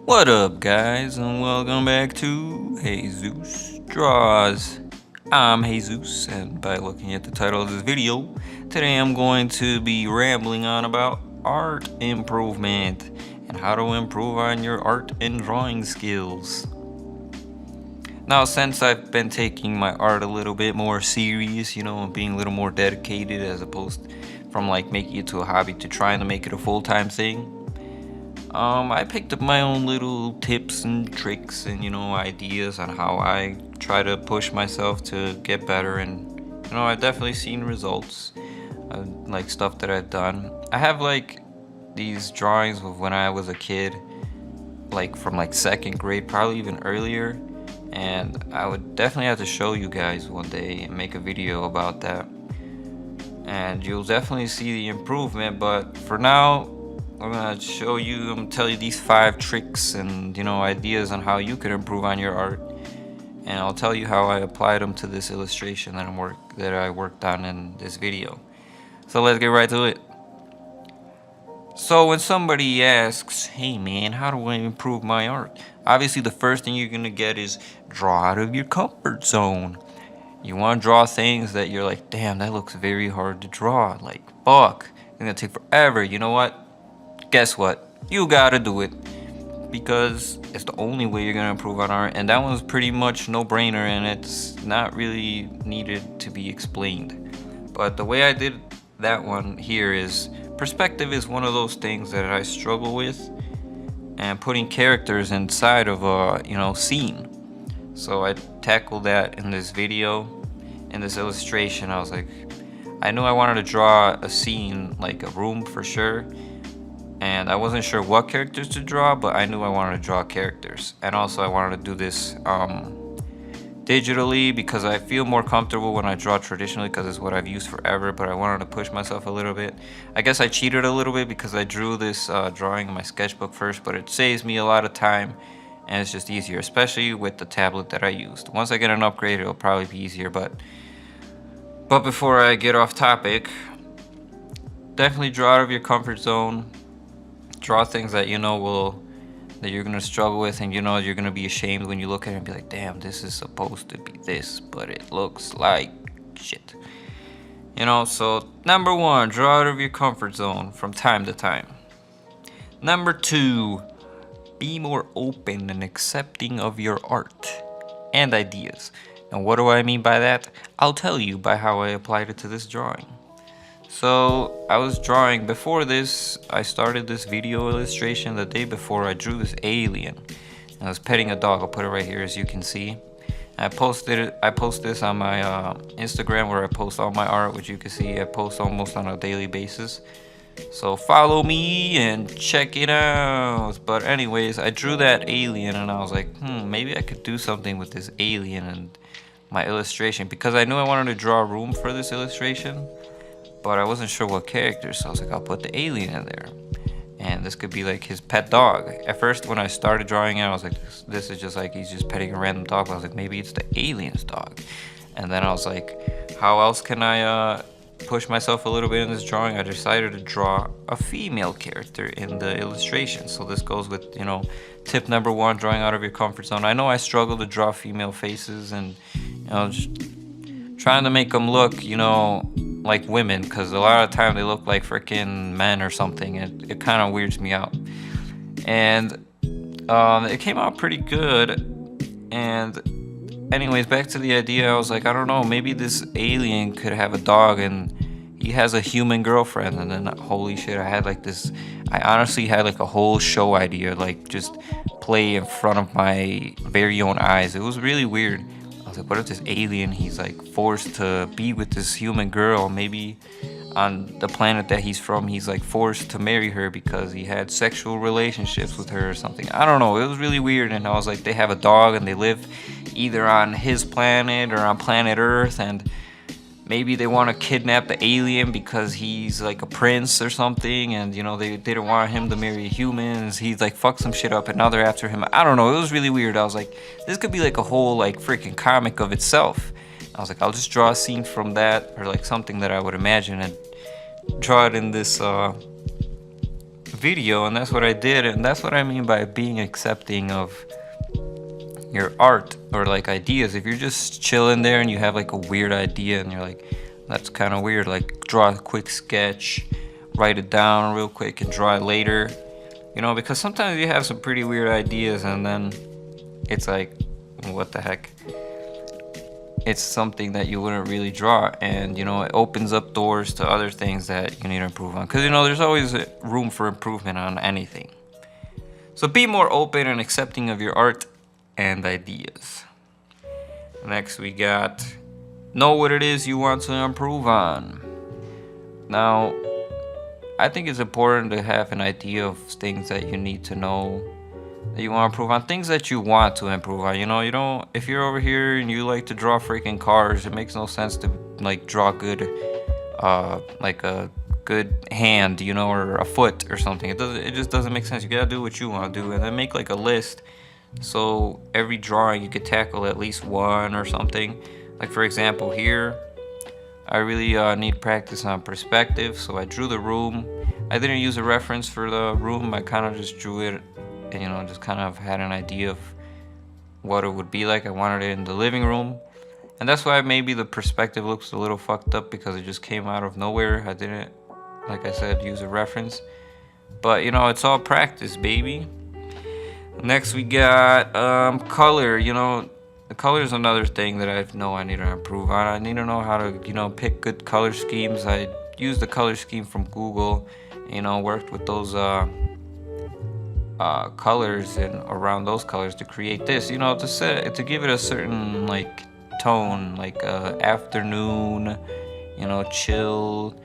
What up, guys, and welcome back to Jesusdrawz. I'm Jesus, and by looking at the title of this video, today I'm going to be rambling on about art improvement and how to improve on your art and drawing skills. Now, since I've been taking my art a little bit more serious, and being a little more dedicated as opposed from like making it to a hobby to trying to make it a full-time thing, I picked up my own little tips and tricks and ideas on how I try to push myself to get better, and I've definitely seen results, like stuff that I've done. I have like these drawings of when I was a kid, like from like second grade, probably even earlier, and I would definitely have to show you guys one day and make a video about that, and you'll definitely see the improvement. But for now, I'm gonna show you, I'm gonna tell you these 5 tricks and ideas on how you could improve on your art, and I'll tell you how I applied them to this illustration that I worked on in this video. So let's get right to it. So when somebody asks, hey man, how do I improve my art? Obviously the first thing you're gonna get is draw out of your comfort zone. You want to draw things that you're like, damn, that looks very hard to draw, like fuck, it's gonna take forever. You know what? Guess what? You gotta do it, because it's the only way you're gonna improve on art, and that one's pretty much no-brainer, and it's not really needed to be explained. But the way I did that one here is, perspective is one of those things that I struggle with, and putting characters inside of a scene. So I tackled that in this video, in this illustration. I was like, I knew I wanted to draw a scene, like a room for sure, and I wasn't sure what characters to draw, but I knew I wanted to draw characters. And also I wanted to do this digitally, because I feel more comfortable when I draw traditionally, because it's what I've used forever, but I wanted to push myself a little bit. I guess I cheated a little bit because I drew this drawing in my sketchbook first, but it saves me a lot of time, and it's just easier, especially with the tablet that I used. Once I get an upgrade, it'll probably be easier, but before I get off topic, definitely draw out of your comfort zone. Draw things that that you're gonna struggle with, and you're gonna be ashamed when you look at it and be like, damn, this is supposed to be this, but it looks like shit. So number 1, draw out of your comfort zone from time to time. Number 2, be more open and accepting of your art and ideas. And what do I mean by that? I'll tell you by how I applied it to this drawing. So I was drawing, before this, I started this video illustration the day before. I drew this alien, and I was petting a dog. I'll put it right here, as you can see. I post this on my Instagram, where I post all my art, which you can see I post almost on a daily basis. So follow me and check it out. But anyways, I drew that alien, and I was like, maybe I could do something with this alien and my illustration, because I knew I wanted to draw a room for this illustration, but I wasn't sure what character, so I was like, I'll put the alien in there, and this could be like his pet dog. At first, when I started drawing it, I was like, this is just like he's just petting a random dog. But I was like, maybe it's the alien's dog. And then I was like, how else can I push myself a little bit in this drawing? I decided to draw a female character in the illustration. So this goes with tip number 1, drawing out of your comfort zone. I know I struggle to draw female faces, and just trying to make them look like women, because a lot of the time they look like freaking men or something. It kind of weirds me out, and it came out pretty good. And anyways, back to the idea, I was like, I don't know, maybe this alien could have a dog and he has a human girlfriend. And then holy shit, I honestly had like a whole show idea, like just play in front of my very own eyes. It was really weird. I was like, what if this alien, he's like forced to be with this human girl? Maybe on the planet that he's from, he's like forced to marry her because he had sexual relationships with her or something. I don't know, it was really weird. And I was like, they have a dog and they live either on his planet or on planet Earth, and maybe they want to kidnap the alien because he's like a prince or something, and they didn't want him to marry humans. He's like fucked some shit up, and now they're after him. I don't know, it was really weird. I was like, this could be like a whole like freaking comic of itself. I was like, I'll just draw a scene from that, or like something that I would imagine, and draw it in this video, and that's what I did. And that's what I mean by being accepting of your art or like ideas. If you're just chilling there and you have like a weird idea and you're like, that's kind of weird, like draw a quick sketch, write it down real quick and draw it later, you know, because sometimes you have some pretty weird ideas and then it's like, what the heck, it's something that you wouldn't really draw, and you know, it opens up doors to other things that you need to improve on, because you know, there's always room for improvement on anything. So be more open and accepting of your art and ideas. Next we got, know what it is you want to improve on. Now, I think it's important to have an idea of things that you need to know that you want to improve on, things that you want to improve on. You know, you don't, if you're over here and you like to draw freaking cars, it makes no sense to like draw good, like a good hand, you know, or a foot or something. It just doesn't make sense. You gotta do what you want to do, and then make like a list. So every drawing you could tackle at least one or something. Like for example, here I really need practice on perspective, so I drew the room. I didn't use a reference for the room. I kind of just drew it, and you know, just kind of had an idea of what it would be like. I wanted it in the living room, and that's why maybe the perspective looks a little fucked up, because it just came out of nowhere. I didn't, like I said, use a reference, but you know, it's all practice, baby. Next we got color. You know, the color is another thing that I know I need to improve on. I need to know how to, you know, pick good color schemes. I used the color scheme from Google, you know, worked with those colors and around those colors to create this, you know, to give it a certain like tone, like afternoon, you know, chill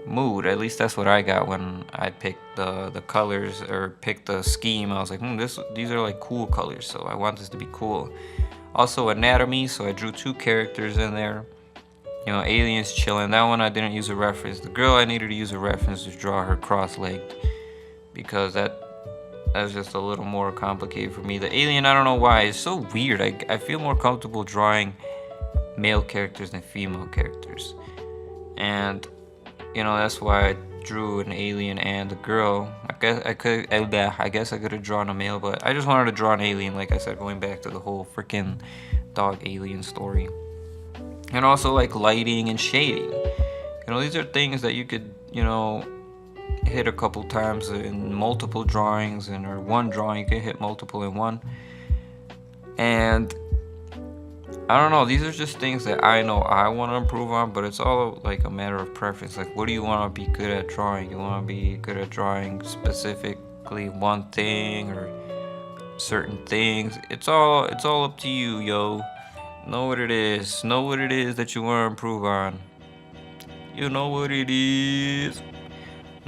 mood. At least that's what I got when I picked the colors or picked the scheme. I was like, these are like cool colors, so I want this to be cool. Also anatomy, so I drew two characters in there, you know, aliens chilling. That one I didn't use a reference. The girl, I needed to use a reference to draw her cross-legged, because that's just a little more complicated for me. The alien, I don't know why, it's so weird. I feel more comfortable drawing male characters than female characters, and you know, that's why I drew an alien and a girl. I guess I could have drawn a male, but I just wanted to draw an alien, like I said, going back to the whole freaking dog alien story. And also like lighting and shading. You know, these are things that you could, you know, hit a couple times in multiple drawings, or one drawing you can hit multiple in one. And I don't know, these are just things that I know I want to improve on, but it's all like a matter of preference. Like, what do you want to be good at drawing? You want to be good at drawing specifically one thing or certain things? It's all up to you, yo. Know what it is. Know what it is that you want to improve on. You know what it is.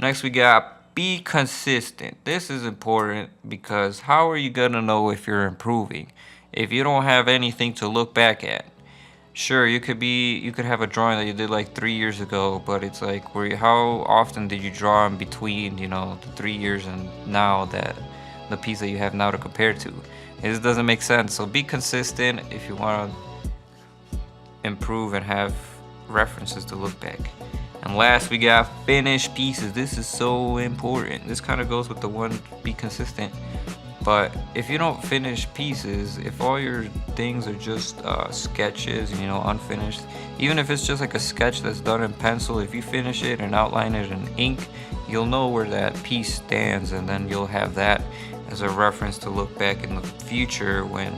Next we got be consistent. This is important, because how are you gonna know if you're improving if you don't have anything to look back at? Sure, you could have a drawing that you did like 3 years ago, but it's like, how often did you draw in between, you know, the 3 years and now, that the piece that you have now to compare to? It just doesn't make sense. So be consistent if you want to improve and have references to look back. And last we got finished pieces. This is so important. This kind of goes with the one, be consistent. But if you don't finish pieces, if all your things are just sketches, you know, unfinished, even if it's just like a sketch that's done in pencil, if you finish it and outline it in ink, you'll know where that piece stands, and then you'll have that as a reference to look back in the future when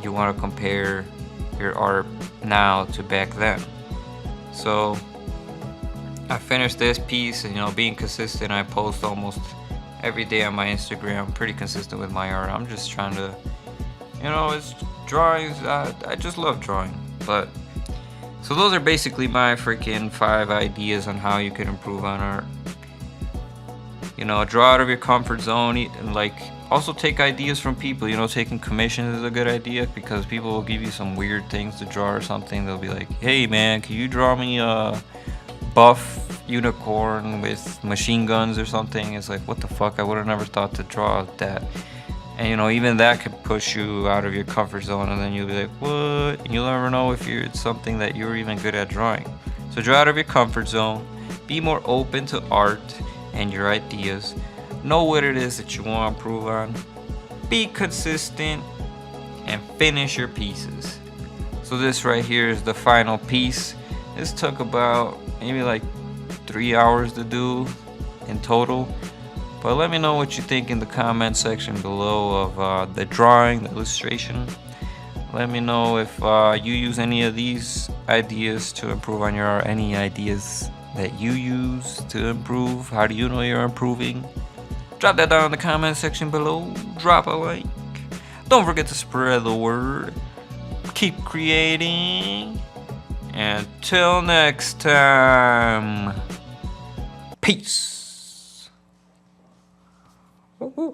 you want to compare your art now to back then. So I finished this piece, and you know, being consistent, I post almost every day on my Instagram. I'm pretty consistent with my art. I'm just trying to, you know, it's drawings. I just love drawing. But so those are basically my freaking 5 ideas on how you can improve on art. You know, draw out of your comfort zone, and like also take ideas from people. You know, taking commissions is a good idea, because people will give you some weird things to draw or something. They'll be like, hey man, can you draw me a buff unicorn with machine guns or something? It's like, what the fuck, I would have never thought to draw that. And you know, even that could push you out of your comfort zone, and then you'll be like, what? And you'll never know if it's something that you're even good at drawing. So draw out of your comfort zone, be more open to art and your ideas. Know what it is that you want to improve on. Be consistent and finish your pieces. So this right here is the final piece. This took about maybe like 3 hours to do in total. But let me know what you think in the comment section below of the drawing, the illustration. Let me know if you use any of these ideas to improve on your art, any ideas that you use to improve. How do you know you're improving? Drop that down in the comment section below. Drop a like. Don't forget to spread the word. Keep creating. Until next time. Peace. Wow.